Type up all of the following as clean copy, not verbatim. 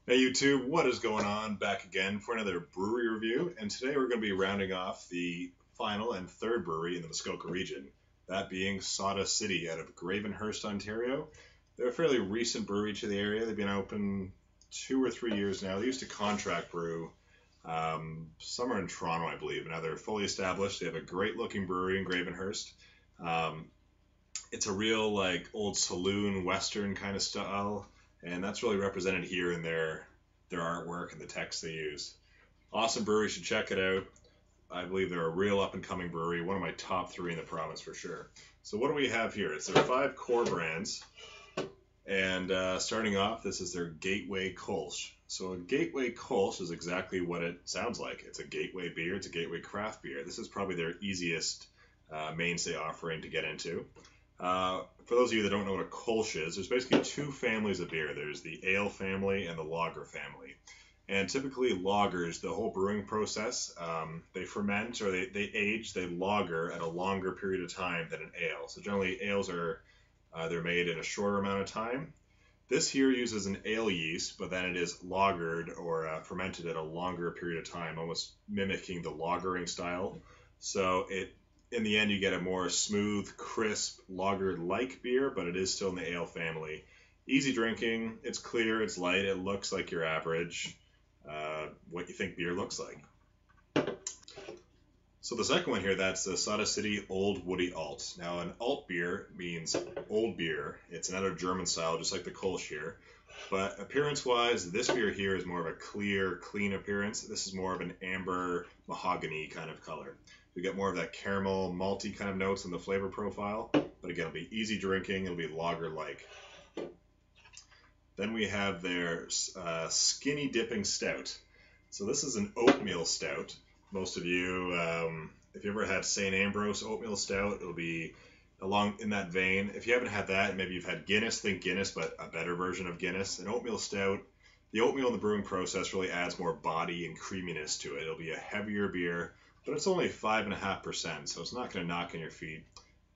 Hey YouTube, what is going on? Back again for another brewery review, and today we're going to be rounding off the final and third brewery in the Muskoka region, that being Sawdust City out of Gravenhurst, Ontario. They're a fairly recent brewery to the area. They've been open 2 or 3 years now. They used to contract brew somewhere in Toronto, I believe. Now they're fully established. They have a great looking brewery in Gravenhurst. Um, it's a real like old saloon western kind of style, and that's really represented here in their artwork and the text they use. Awesome brewery, you should check it out. I believe they're a real up and coming brewery, one of my top three in the province for sure. So what do we have here? It's their 5 core brands, and starting off, this is their Gateway Kolsch. So a Gateway Kolsch is exactly what it sounds like. It's a gateway beer. It's a gateway craft beer. This is probably their easiest mainstay offering to get into. For those of you that don't know what a Kolsch is, there's basically 2 families of beer. There's the ale family and the lager family. And typically lagers, the whole brewing process, they ferment or they age, they lager at a longer period of time than an ale. So generally ales are they're made in a shorter amount of time. This here uses an ale yeast, but then it is lagered or fermented at a longer period of time, almost mimicking the lagering style. So in the end, you get a more smooth, crisp, lager-like beer, but it is still in the ale family. Easy drinking, it's clear, it's light, it looks like your average, what you think beer looks like. So the second one here, that's the Sawdust City Old Woody Alt. Now an alt beer means old beer. It's another German style, just like the Kolsch here. But appearance-wise, this beer here is more of a clear, clean appearance. This is more of an amber mahogany kind of color. You get more of that caramel, malty kind of notes in the flavor profile. But again, it'll be easy drinking. It'll be lager-like. Then we have their Skinny Dipping Stout. So this is an oatmeal stout. Most of you, if you ever had St. Ambrose oatmeal stout, it'll be along in that vein. If you haven't had that, maybe you've had Guinness, think Guinness, but a better version of Guinness. An oatmeal stout, the oatmeal in the brewing process really adds more body and creaminess to it. It'll be a heavier beer, but it's only 5.5%, so it's not going to knock on your feet.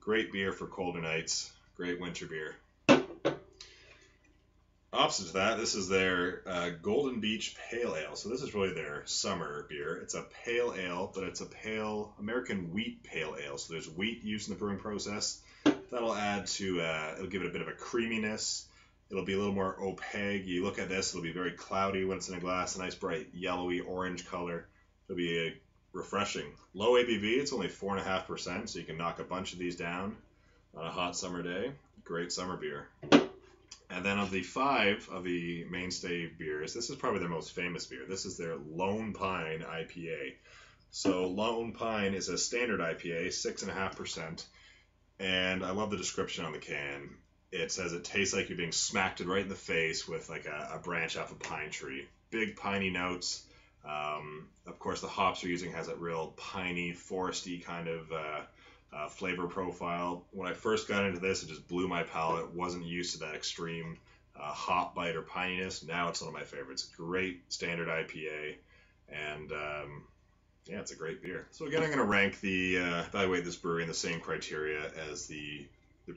Great beer for colder nights, great winter beer. Opposite to that, this is their Golden Beach Pale Ale. So this is really their summer beer. It's a pale ale, but it's a pale American wheat pale ale. So there's wheat used in the brewing process. That'll add to, it'll give it a bit of a creaminess. It'll be a little more opaque. You look at this, it'll be very cloudy when it's in a glass, a nice bright yellowy orange color. It'll be refreshing. Low ABV, it's only 4.5%, so you can knock a bunch of these down on a hot summer day. Great summer beer. And then of the 5 of the mainstay beers, this is probably their most famous beer. This is their Lone Pine IPA. So Lone Pine is a standard IPA, 6.5%. And I love the description on the can. It says it tastes like you're being smacked right in the face with like a branch off a pine tree. Big piney notes. Of course, the hops they're using has that real piney, foresty kind of flavor profile. When I first got into this, it just blew my palate. Wasn't used to that extreme hop bite or pininess. Now it's one of my favorites. Great standard IPA, and yeah, it's a great beer. So again, I'm going to evaluate this brewery in the same criteria as the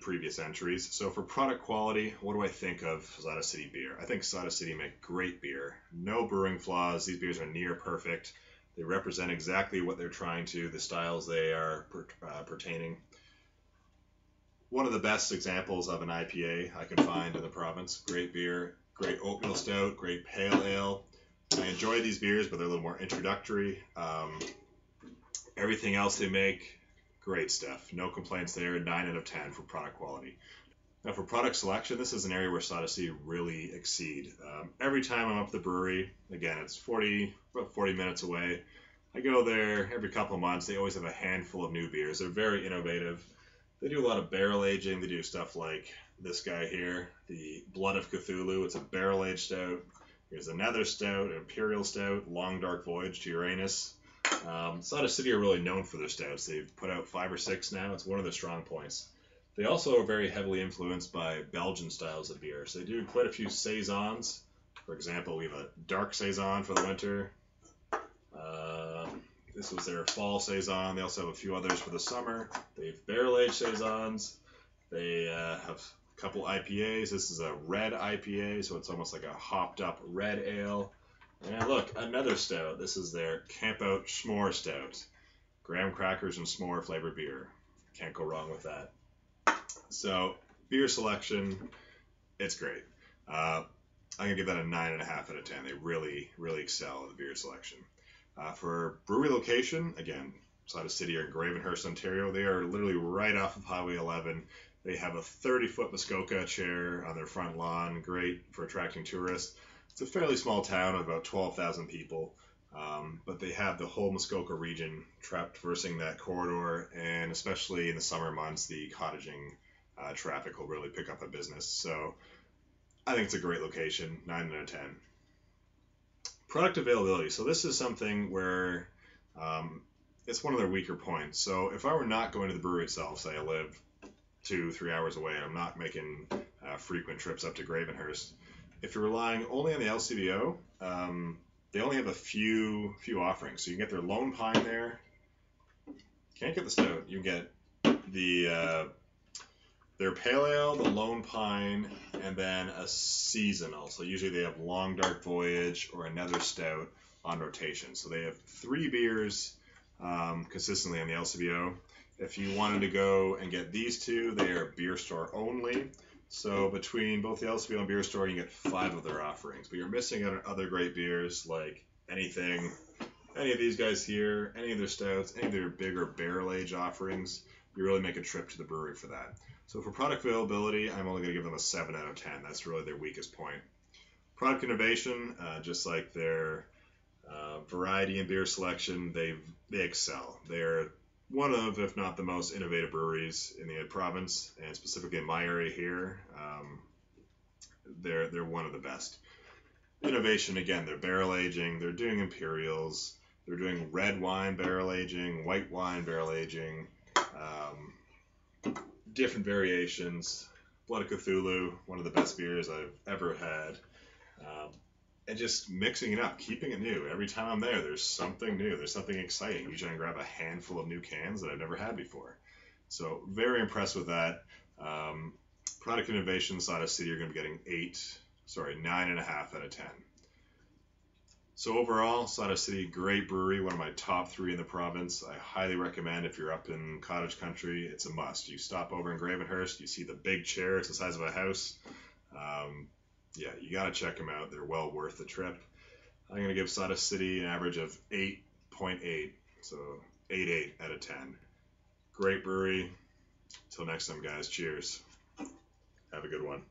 previous entries. So for product quality, what do I think of Sawdust City beer? I think Sawdust City make great beer. No brewing flaws. These beers are near perfect. They represent exactly what they're trying to, the styles they are pertaining. One of the best examples of an IPA I can find in the province. Great beer, great oatmeal stout, great pale ale. I enjoy these beers, but they're a little more introductory. Everything else they make, great stuff. No complaints there. 9 out of 10 for product quality. Now for product selection, this is an area where Sawdust City really exceed. Every time I'm up at the brewery, again, it's about 40 minutes away. I go there every couple of months. They always have a handful of new beers. They're very innovative. They do a lot of barrel aging. They do stuff like this guy here, the Blood of Cthulhu. It's a barrel aged stout. Here's another stout, an Imperial Stout, Long Dark Voyage to Uranus. Sawdust City are really known for their stouts. They've put out 5 or 6 now. It's one of their strong points. They also are very heavily influenced by Belgian styles of beer. So they do quite a few saisons. For example, we have a dark saison for the winter. This was their fall saison. They also have a few others for the summer. They have barrel-aged saisons. They have couple IPAs. This is a red IPA, so it's almost like a hopped up red ale. And look, another stout. This is their Camp Out S'more Stout. Graham crackers and s'more flavored beer. Can't go wrong with that. So, beer selection, it's great. I'm going to give that a 9.5 out of 10. They really, really excel at the beer selection. For brewery location, again, Sawdust City or Gravenhurst, Ontario, they are literally right off of Highway 11. They have a 30-foot Muskoka chair on their front lawn, great for attracting tourists. It's a fairly small town of about 12,000 people, but they have the whole Muskoka region traversing that corridor, and especially in the summer months, the cottaging traffic will really pick up a business. So I think it's a great location, 9 out of 10. Product availability. So this is something where it's one of their weaker points. So if I were not going to the brewery itself, say I live 2-3 hours away, I'm not making frequent trips up to Gravenhurst. If you're relying only on the LCBO, they only have a few offerings. So you can get their Lone Pine there. Can't get the stout. You can get the their pale ale, the Lone Pine, and then a seasonal. So usually they have Long Dark Voyage or another stout on rotation. So they have 3 beers consistently on the LCBO. If you wanted to go and get these 2, they are beer store only. So between both the LCBO and beer store, you get 5 of their offerings. But you're missing out on other great beers like any of these guys here, any of their stouts, any of their bigger barrel age offerings. You really make a trip to the brewery for that. So for product availability, I'm only going to give them a 7 out of 10. That's really their weakest point. Product innovation, just like their variety and beer selection, they excel. They're one of, if not the most innovative breweries in the province, and specifically in my area here, they're one of the best. Innovation, again, they're barrel aging, they're doing imperials, they're doing red wine barrel aging, white wine barrel aging, different variations. Blood of Cthulhu, one of the best beers I've ever had. And just mixing it up, keeping it new. Every time I'm there, there's something new. There's something exciting. Usually I grab a handful of new cans that I've never had before. So very impressed with that. Product innovation, Sawdust City, you're going to be getting 9.5 out of 10. So overall, Sawdust City, great brewery, one of my top 3 in the province. I highly recommend if you're up in cottage country, it's a must. You stop over in Gravenhurst, you see the big chair, it's the size of a house. Yeah, you got to check them out. They're well worth the trip. I'm going to give Sawdust City an average of 8.8, so 8.8 out of 10. Great brewery. Till next time, guys. Cheers. Have a good one.